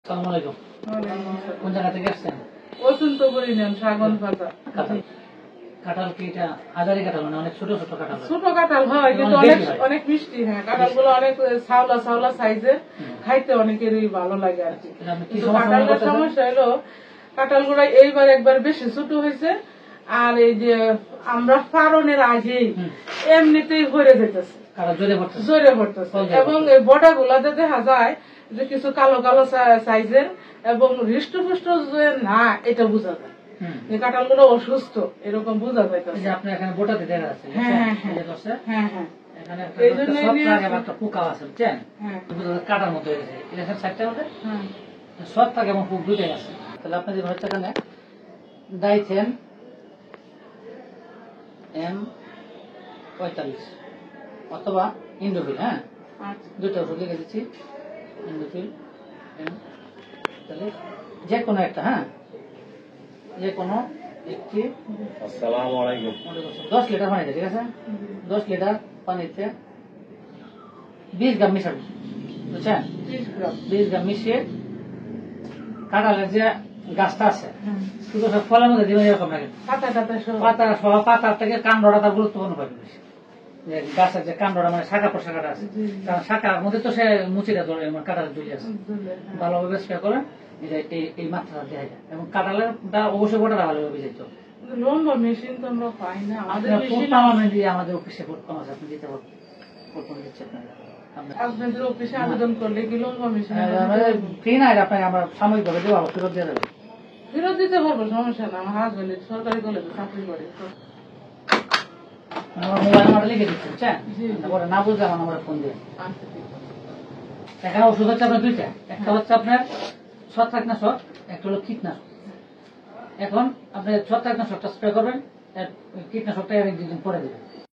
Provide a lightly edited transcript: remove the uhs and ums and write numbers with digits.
আসসালামু আলাইকুম। কোন জায়গা থেকে আসছেন? অচিন্তপুর ইউনিয়ন সাগন বাজার। কাঁঠাল কি এটা হাজারি কাঁঠাল, মানে অনেক ছোট ছোট কাঁঠাল? ছোট কাঁঠাল হয় কিন্তু অনেক মিষ্টি। হ্যাঁ, কাঁঠাল গুলো অনেক ছাওলা ছাওলা সাইজের, খাইতে অনেকেরই ভালো লাগে আর কি। কাঁঠালের সমস্যা হলো কাঁঠাল গুলো এইবার একবার বেশি ছোট হয়েছে, আর এই যে আমরা ফারনের আগেই এমনিতেই ভরে যেতেছে, জোরে ভরতেছে, এবং এই বড়া গুলাতে দেখা যায় যে কিছু কালো কালো সাইজের এবং হৃষ্টপুষ্ট যে না এটা বোঝা যায়। এই কাঁঠাল গুলো অসুস্থ এরকম বোঝা যাইতেছে। আপনার এখানে বোটাতে দেখা যাচ্ছে। হ্যাঁ হ্যাঁ হ্যাঁ, এই জন্য একটা পোকা আছে বুঝছেন, কাটার মতো হয়ে গেছে। এটা সাইডটা মধ্যে সব থাকে এবং খুব দুটে গেছে। তাহলে আপনি যে হচ্ছে এখানে ডাইথেন M45 অথবা ইন্ডোফিল, হ্যাঁ দুটো ওষুধ লিখে দিচ্ছি। ইন্ডোফিল M45 যে কোনো একটা, হ্যাঁ যে কোনো একটি। আসসালামু আলাইকুম। 10 লিটার পানিতে, ঠিক আছে? 10 লিটার পানিতে 20 গ্রাম মিশাবো, বুঝছেন? 20 গ্রাম মিশিয়ে কাঁঠালের যে গাছটা আছে শুধু সব ফলের মধ্যে দিবেন এরকম লাগে, পাতা সহ পাতার থেকে কাণ্ডটা তার গুরুত্বপূর্ণ পাবে বেশি। যে গাছের যে কাণ্ডটা মানে শাখা প্রশাখাটা আছে, কারণ শাখার মধ্যে তো সে মুচিটা ধরে কাঁঠালের দুই আছে, ভালোভাবে স্প্রে করে এই মাত্রাটা দেওয়া যায়। এবং কাঁঠালের অবশ্যই গোটাটা ভালোভাবে যেত। লম্বা মেশিন তো আমরা পাই না, আমাদের অফিসে ভোট কম আছে, আপনি দিতে পারবেন। আপনাদের অফিসে আবেদন করলে কি লম্বা মেশিন ফ্রি না? আপনাকে আমরা সাময়িকভাবে দেবো, ফেরত দিয়ে দেবো। ফেরত দিতে পারবো, সমস্যা না। আমার হাজবেন্ড সরকারি কলেজে চাকরি করে, আমার মোবাইল নাম্বারটা লিখে দিচ্ছি, বুঝছেন? তারপরে না বুঝলে আমার নাম্বারে ফোন দিয়ে। এখানে ওষুধ হচ্ছে আপনার দুইটা, একটা হচ্ছে আপনার ছত্রাকনাশক, একটা হলো কীটনাশক। এখন আপনি ছত্রাকনাশকটা স্প্রে করবেন, কীটনাশকটা 1-2 দিন পরে দেবেন।